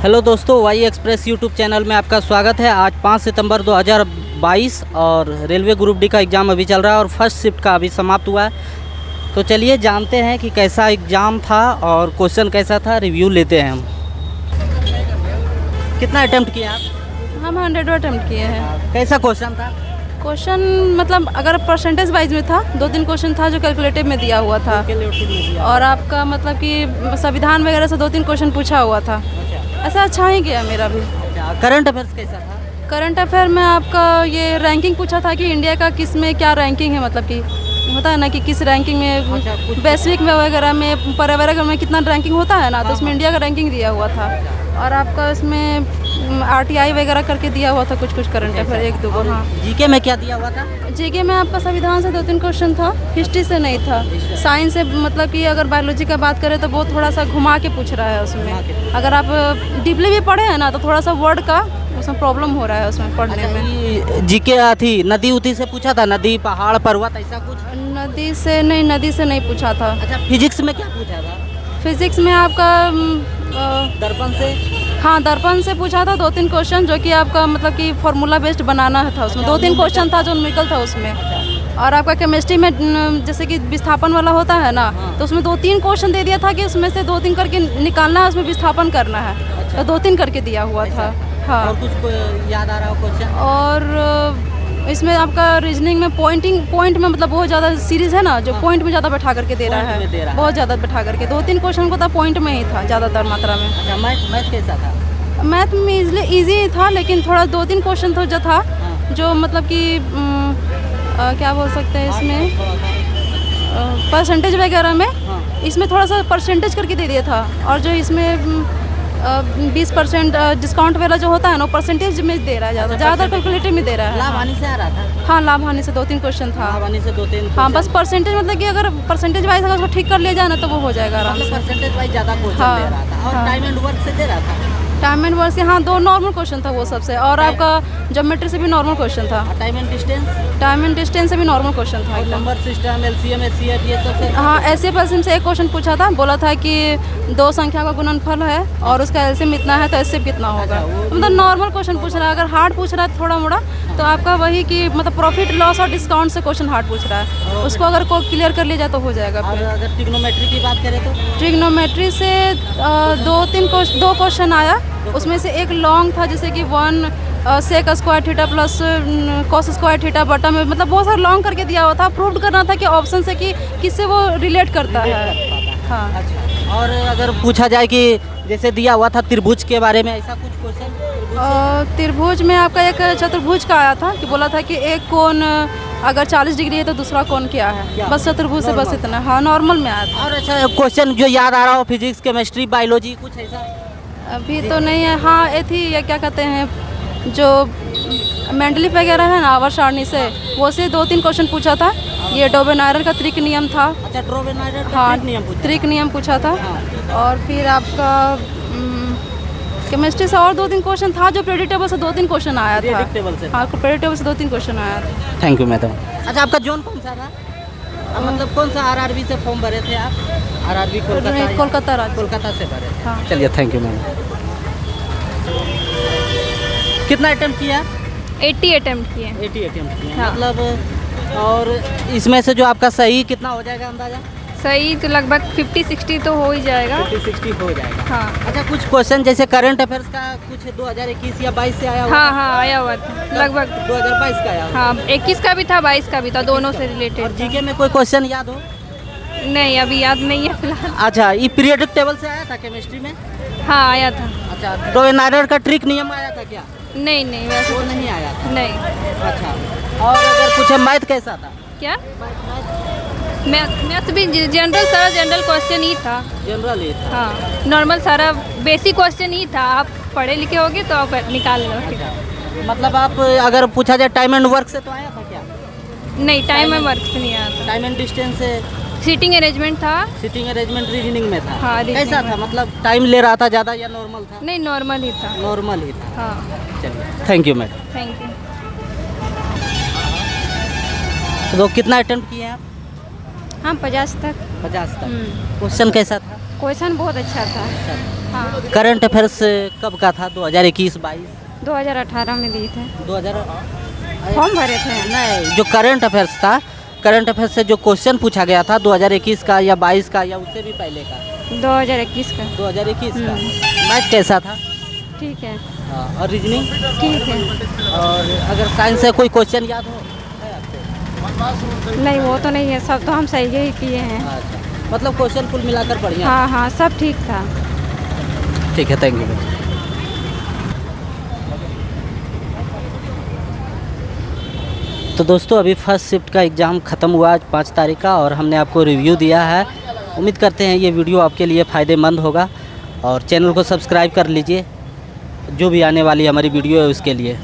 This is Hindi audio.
हेलो दोस्तों, वाई एक्सप्रेस यूट्यूब चैनल में आपका स्वागत है। आज 5 सितंबर 2022 और रेलवे ग्रुप डी का एग्ज़ाम अभी चल रहा है और फर्स्ट शिफ्ट का अभी समाप्त हुआ है। तो चलिए जानते हैं कि कैसा एग्ज़ाम था और क्वेश्चन कैसा था, रिव्यू लेते हैं हम। कितना अटेम्प्ट किए आप? हम 100 अटेम्प्ट किए हैं। कैसा क्वेश्चन था? क्वेश्चन मतलब अगर परसेंटेज वाइज में था, 2-3 क्वेश्चन था जो कैलकुलेटिव में दिया हुआ था, और आपका मतलब कि संविधान वगैरह से 2-3 क्वेश्चन पूछा हुआ था। ऐसा अच्छा ही गया मेरा भी। करंट अफेयर्स कैसा था? करंट अफेयर में आपका ये रैंकिंग पूछा था कि इंडिया का किस में क्या रैंकिंग है, मतलब कि होता है ना कि किस रैंकिंग में वैश्विक में वगैरह में पर्यावरण में कितना रैंकिंग होता है ना, तो उसमें इंडिया का रैंकिंग दिया हुआ था। और आपका इसमें RTI वगैरह करके दिया हुआ था कुछ करंट अफेयर 1-2 को। हाँ, जीके में क्या दिया हुआ था? जीके में आपका संविधान से 2-3 क्वेश्चन था, हिस्ट्री से नहीं था। साइंस से मतलब कि अगर बायोलॉजी का बात करें तो वो थोड़ा सा घुमा के पूछ रहा है उसमें। अगर आप डीपली भी पढ़े हैं ना तो थोड़ा सा वर्ड का उसमें प्रॉब्लम हो रहा है उसमें पढ़ने में। जीके थी नदी उती से पूछा था, नदी पहाड़ पर्वत ऐसा कुछ? नदी से नहीं पूछा था। अच्छा, फिजिक्स में क्या पूछा था? फिजिक्स में आपका दर्पण से? हाँ, दर्पण से पूछा था 2-3 क्वेश्चन, जो कि आपका मतलब कि फार्मूला बेस्ड बनाना था उसमें। 2-3 क्वेश्चन था जो न्यूमेरिकल था उसमें। और आपका केमिस्ट्री में जैसे कि विस्थापन वाला होता है ना, तो उसमें 2-3 क्वेश्चन दे दिया था कि उसमें से 2-3 करके निकालना है, उसमें विस्थापन करना है। तो 2-3 करके दिया हुआ था। हाँ, और कुछ याद आ रहा हो क्वेश्चन? और इसमें आपका रीजनिंग में पॉइंट में मतलब बहुत ज़्यादा सीरीज़ है ना, जो पॉइंट में ज़्यादा बैठा करके दे रहा है, बहुत ज़्यादा बैठा करके। 2-3 क्वेश्चन को था पॉइंट में ही था ज़्यादातर मात्रा में। अच्छा, मैथ कैसा था? मैथ में ईजी था, लेकिन थोड़ा 2-3 क्वेश्चन तो जो था, जो मतलब कि क्या बोल सकते हैं इसमें परसेंटेज वगैरह में, इसमें थोड़ा सा परसेंटेज करके दे दिया था। और जो इसमें 20% डिस्काउंट वाला जो होता है ना, परसेंटेज में दे रहा है, ज़्यादा कैलकुलेटिव में दे रहा है। लाभ हानि से आ रहा था? हाँ, लाभ हानि से 2-3 क्वेश्चन था। लाभ हानि से 2-3? हाँ, बस परसेंटेज मतलब कि अगर परसेंटेज वाइज अगर उसको ठीक कर लिया जाए ना तो वो हो जाएगा आराम से। परसेंटेज वाइज ज़्यादा क्वेश्चन दे रहा था। और टाइम एंड वर्क से दे रहा था? टाइम एंड वर्क से हाँ, 2 नॉर्मल क्वेश्चन था वो सबसे। और आपका ज्योमेट्री से भी नॉर्मल क्वेश्चन था। Time and distance? Time and distance से भी नॉर्मल क्वेश्चन था। नंबर सिस्टम, LCM, HCF ये सब से? हाँ, LCM से एक क्वेश्चन पूछा था। बोला था कि 2 संख्या का गुणनफल है और उसका LCM इतना है तो HCF कितना होगा। मतलब नॉर्मल क्वेश्चन पूछ रहा है। अगर हार्ड पूछ रहा है थोड़ा मोड़ा तो आपका वही कि मतलब प्रॉफिट लॉस और डिस्काउंट से क्वेश्चन हार्ड पूछ रहा है, उसको अगर को क्लियर कर लिया जाए तो हो जाएगा। और अगर ट्रिग्नोमेट्री की बात करें तो? ट्रिग्नोमेट्री से 2 क्वेश्चन आया। उसमें से एक लॉन्ग था, जैसे कि 1 sec square theta plus cos square theta बटा में, मतलब बहुत सारा लॉन्ग करके दिया हुआ था। प्रूव करना था कि ऑप्शन से कि किससे वो रिलेट करता है। हाँ। अच्छा, और अगर पूछा जाए कि जैसे दिया हुआ था त्रिभुज के बारे में, ऐसा कुछ क्वेश्चन? त्रिभुज में आपका एक चतुर्भुज का आया था कि बोला था कि एक कोण अगर 40 डिग्री है तो दूसरा कोण क्या है। बस चतुर्भुज से बस इतना। हाँ, नॉर्मल में आया था। और अच्छा, क्वेश्चन जो याद आ रहा हो, फिजिक्स, केमिस्ट्री, बायोलॉजी कुछ ऐसा? अभी तो नहीं है। हाँ, ये थी ये क्या कहते हैं, जो मेंडलीफ वगैरह है ना, आवर्त सारणी से, वो से 2-3 क्वेश्चन पूछा था। ये डोबेनायर का त्रिक नियम था। अच्छा, डोबेनायर का हाँ, त्रिक नियम पूछा था। और फिर आपका केमिस्ट्री से और 2-3 क्वेश्चन था, जो प्रेडिक्टेबल से 2-3 क्वेश्चन आया था। हाँ, प्रेडिक्टेबल से 2-3 क्वेश्चन आया था। Thank you madam. अच्छा, आपका जोन कौन सा था? मतलब कौन सा RRB से फॉर्म भरे थे आप? RRB कोलकाता से भरे थे। हाँ। चलिए, थैंक यू मैम। कितना अटेम्प्ट किया? 80 अटेम्प्ट किए। 80 अटेम्प्ट किए। हाँ। मतलब और इसमें से जो आपका सही कितना हो जाएगा अंदाजा? सही तो लगभग 50-60 तो हो ही जाएगा। 50-60 हो जाएगा। हाँ। अच्छा, कुछ क्वेश्चन जैसे करंट अफेयर्स का कुछ 2021 या 22 से आया हुआ? हाँ, आया हुआ था लगभग 2022 का आया हुआ? हाँ, 21 का भी था, 22 का भी था, दोनों से रिलेटेड। और जीके में कोई क्वेश्चन याद हो? नहीं, अभी याद नहीं है फिलहाल। अच्छा, ये पीरियोडिक टेबल से आया था केमिस्ट्री में? हाँ, आया था। अच्छा, डोबेनायर का ट्रिक नियम आया था क्या? नहीं, वैसे वो नहीं आया था? नहीं। अच्छा, और अगर पूछे मैथ कैसा था? क्या? मैथ भी जनरल, सारा जनरल क्वेश्चन ही था। जनरल ही था? हाँ, नॉर्मल सारा बेसिक क्वेश्चन ही था। आप पढ़े लिखे होगे तो आप निकाल लो। अच्छा, मतलब आप अगर पूछा जाए टाइम एंड वर्क से तो आया था क्या? नहीं, टाइम एंड वर्क से नहीं आया था। टाइम एंड डिस्टेंस से? सीटिंग अरेंजमेंट था। सीटिंग अरेंजमेंट रीजनिंग में था? हाँ, कैसा था? मतलब टाइम ले रहा था ज़्यादा या नॉर्मल था? नहीं, नॉर्मल ही था। नॉर्मल ही था। हाँ। चलिए, thank you madam. Thank you. तो कितना अटेम्प्ट किए आप? हाँ, 50 तक। 50 तक। क्वेश्चन कैसा था? क्वेश्चन बहुत अच्छा था। हाँ करंट अफेयर्स कब का था? 2021-22? 2018 में दी थे, 2000 फॉर्म भरे थे। नहीं, जो करंट अफेयर्स था, करंट अफेयर्स से जो क्वेश्चन पूछा गया था 2021 का या 22 का या उससे भी पहले का? 2021 का। 2021 का। मैथ कैसा था? ठीक है। हाँ, और रीजनिंग? ठीक है। और अगर साइंस से कोई क्वेश्चन याद हो है आपको? नहीं वो तो नहीं है, सब तो हम सही ही किए हैं। अच्छा, मतलब क्वेश्चन कुल मिलाकर बढ़िया। हाँ हाँ सब ठीक था। ठीक है, थैंक यू। तो दोस्तों अभी फर्स्ट शिफ्ट का एग्ज़ाम ख़त्म हुआ आज 5 तारीख का, और हमने आपको रिव्यू दिया है। उम्मीद करते हैं ये वीडियो आपके लिए फ़ायदेमंद होगा, और चैनल को सब्सक्राइब कर लीजिए जो भी आने वाली हमारी वीडियो है उसके लिए।